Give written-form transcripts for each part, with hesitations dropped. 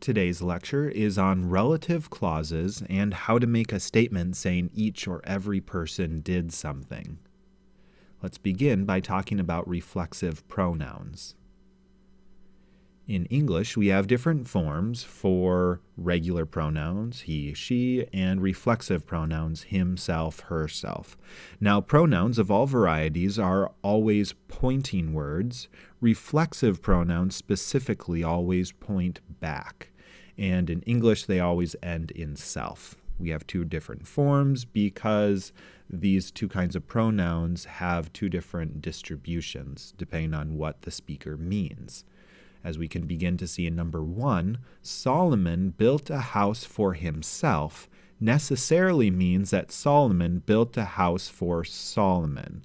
Today's lecture is on relative clauses and how to make a statement saying each or every person did something. Let's begin by talking about reflexive pronouns. In English, we have different forms for regular pronouns, he, she, and reflexive pronouns, himself, herself. Now, pronouns of all varieties are always pointing words. Reflexive pronouns specifically always point back. And in English, they always end in self. We have two different forms because these two kinds of pronouns have two different distributions depending on what the speaker means. As we can begin to see in number 1, Solomon built a house for himself necessarily means that Solomon built a house for Solomon.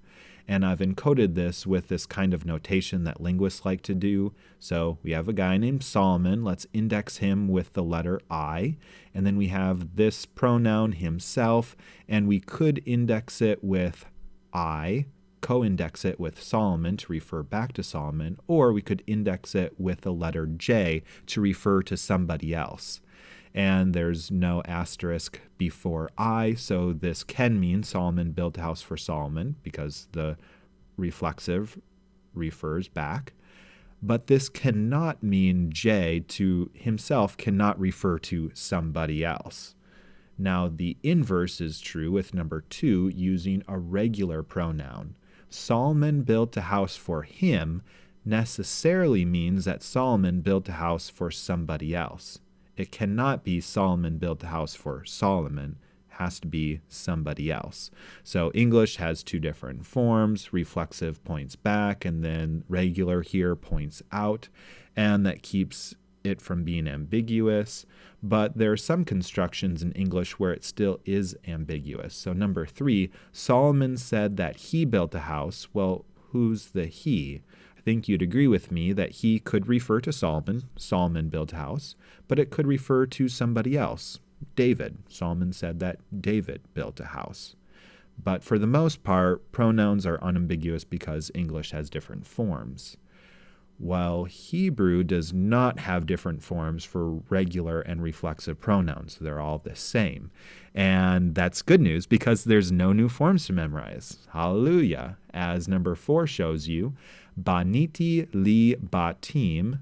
And I've encoded this with this kind of notation that linguists like to do. So we have a guy named Solomon. Let's index him with the letter I. And then we have this pronoun himself, and we could index it with I, co-index it with Solomon to refer back to Solomon, or we could index it with the letter J to refer to somebody else. And there's no asterisk before I, so this can mean Solomon built a house for Solomon because the reflexive refers back. But this cannot mean J to himself cannot refer to somebody else. Now, the inverse is true with number 2 using a regular pronoun. Solomon built a house for him necessarily means that Solomon built a house for somebody else. It cannot be Solomon built a house for Solomon. It has to be somebody else. So English has two different forms. Reflexive points back, and then regular here points out, and that keeps it from being ambiguous. But there are some constructions in English where it still is ambiguous. So number 3, Solomon said that he built a house. Well, who's the he? I think you'd agree with me that he could refer to Solomon. Solomon built a house, but it could refer to somebody else. David. Solomon said that David built a house. But for the most part, pronouns are unambiguous because English has different forms. While Hebrew does not have different forms for regular and reflexive pronouns. They're all the same. And that's good news because there's no new forms to memorize. Hallelujah. As number 4 shows you, baniti li batim.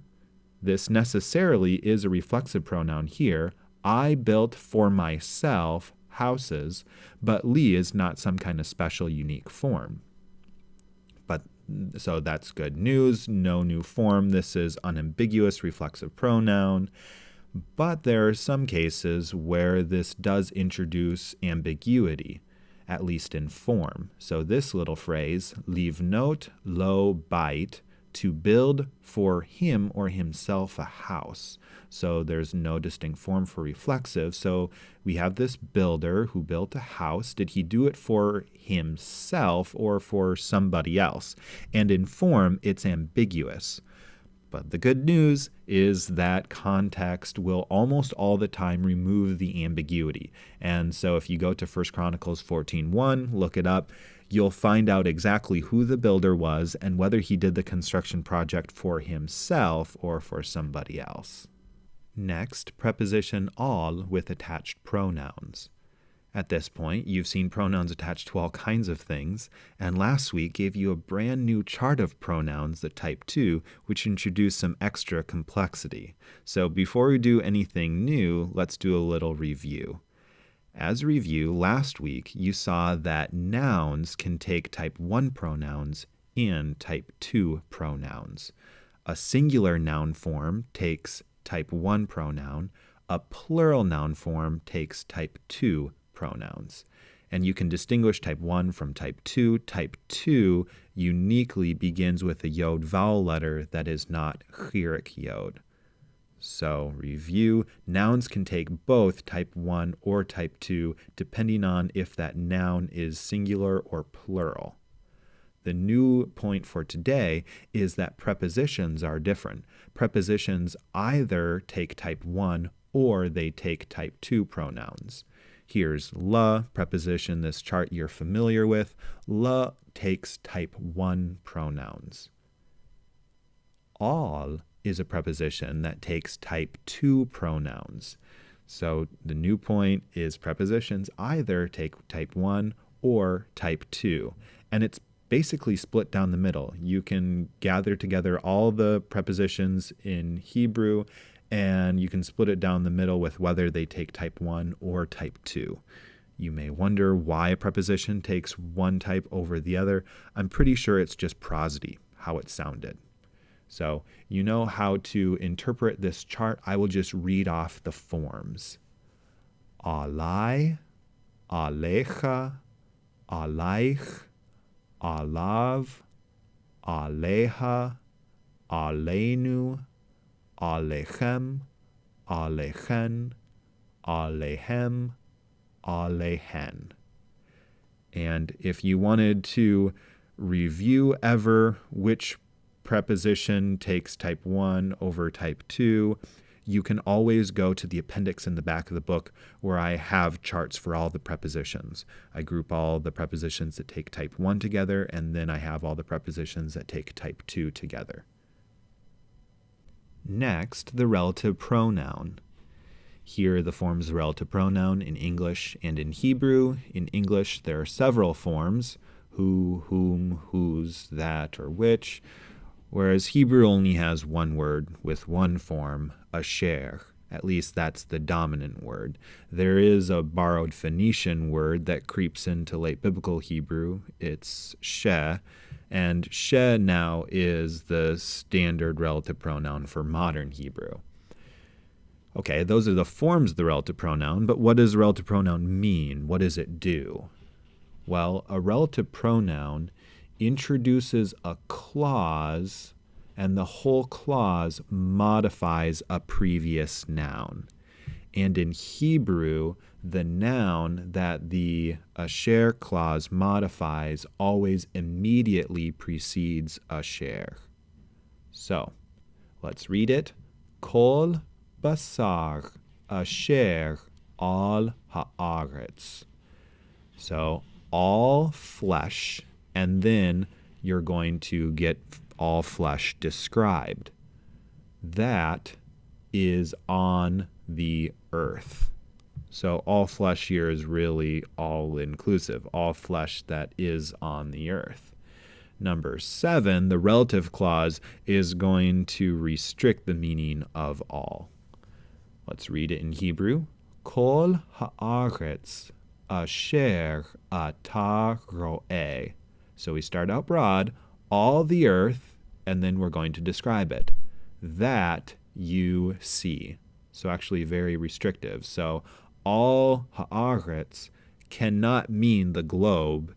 This necessarily is a reflexive pronoun here. I built for myself houses, but li is not some kind of special unique form. So that's good news, no new form. This is unambiguous reflexive pronoun. But there are some cases where this does introduce ambiguity, at least in form. So this little phrase, livnot lo bait, to build for him or himself a house. So there's no distinct form for reflexive. So we have this builder who built a house. Did he do it for himself or for somebody else? And in form, it's ambiguous. But the good news is that context will almost all the time remove the ambiguity. And so if you go to 1 Chronicles 14:1, look it up, you'll find out exactly who the builder was and whether he did the construction project for himself or for somebody else. Next, preposition all with attached pronouns. At this point, you've seen pronouns attached to all kinds of things, and last week gave you a brand new chart of pronouns, the type 2, which introduced some extra complexity. So before we do anything new, let's do a little review. As a review, last week you saw that nouns can take type 1 pronouns and type 2 pronouns. A singular noun form takes type 1 pronoun. A plural noun form takes type 2 pronouns. And you can distinguish type 1 from type 2. Type 2 uniquely begins with a yod vowel letter that is not chirik yod. So, review, nouns can take both type 1 or type 2 depending on if that noun is singular or plural. The new point for today is that prepositions are different. Prepositions either take type 1 or they take type 2 pronouns. Here's la, preposition, this chart you're familiar with. La takes type 1 pronouns. All is a preposition that takes type 2 pronouns. So the new point is prepositions either take type 1 or type 2. And it's basically split down the middle. You can gather together all the prepositions in Hebrew, and you can split it down the middle with whether they take type 1 or type 2. You may wonder why a preposition takes one type over the other. I'm pretty sure it's just prosody, how it sounded. So you know how to interpret this chart. I will just read off the forms. Alai, alecha, alaich, alav, aleha, aleinu, alechem, alechen, alehem, alehen. And if you wanted to review ever which preposition takes type 1 over type 2, you can always go to the appendix in the back of the book where I have charts for all the prepositions. I group all the prepositions that take type 1 together, and then I have all the prepositions that take type 2 together. Next, the relative pronoun. Here are the forms of the relative pronoun in English and in Hebrew. In English, there are several forms: who, whom, whose, that, or which, whereas Hebrew only has one word with one form, asher. At least that's the dominant word. There is a borrowed Phoenician word that creeps into late biblical Hebrew. It's she, and she now is the standard relative pronoun for modern Hebrew. Okay, those are the forms of the relative pronoun, but what does the relative pronoun mean? What does it do? Well, a relative pronoun introduces a clause, and the whole clause modifies a previous noun. And in Hebrew, the noun that the asher clause modifies always immediately precedes asher. So, let's read it. Kol basar asher al haaretz. So, all flesh, and then you're going to get all flesh described. That is on the earth. So all flesh here is really all inclusive, all flesh that is on the earth. Number 7, the relative clause is going to restrict the meaning of all. Let's read it in Hebrew. Kol haaretz asher ata ro'eh. So we start out broad, all the earth, and then we're going to describe it. That you see. So actually very restrictive. So all haaretz cannot mean the globe.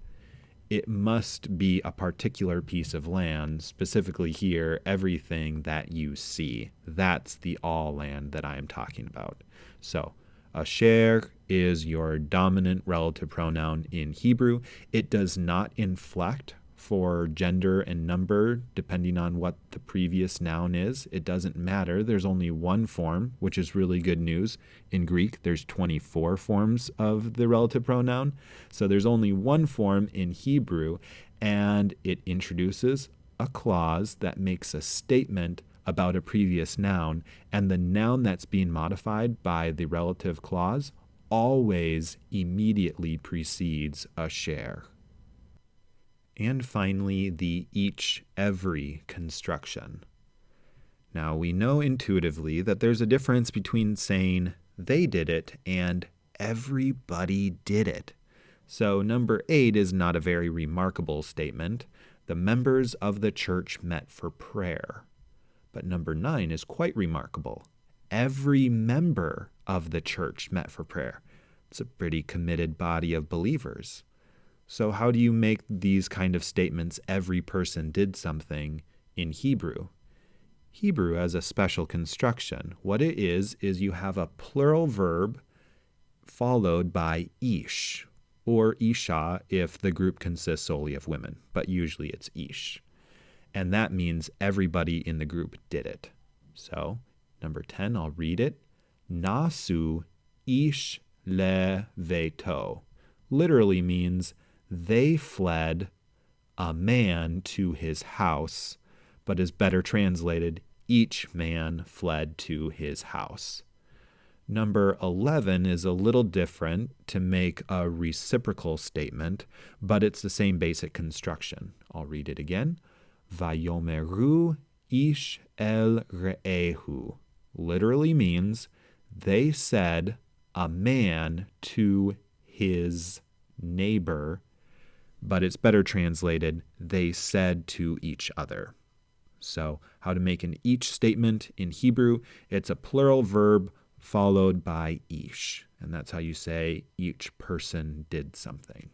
It must be a particular piece of land, specifically here, everything that you see. That's the all land that I am talking about. So asher is your dominant relative pronoun in Hebrew. It does not inflect for gender and number depending on what the previous noun is. It doesn't matter. There's only one form, which is really good news. In Greek, there's 24 forms of the relative pronoun. So there's only one form in Hebrew, and it introduces a clause that makes a statement about a previous noun, and the noun that's being modified by the relative clause always immediately precedes asher. And finally, the each, every construction. Now, we know intuitively that there's a difference between saying they did it and everybody did it. So number 8 is not a very remarkable statement. The members of the church met for prayer. But number 9 is quite remarkable. Every member of the church met for prayer. It's a pretty committed body of believers. So how do you make these kind of statements, every person did something, in Hebrew? Hebrew has a special construction. What it is you have a plural verb followed by ish, or isha if the group consists solely of women, but usually it's ish. And that means everybody in the group did it. So, number 10, I'll read it. Nasu ish le veto. Literally means they fled a man to his house, but is better translated, each man fled to his house. Number 11 is a little different to make a reciprocal statement, but it's the same basic construction. I'll read it again. Vayomeru ish el re'ehu literally means they said a man to his neighbor, but it's better translated, they said to each other. So how to make an each statement in Hebrew, it's a plural verb followed by ish. And that's how you say each person did something.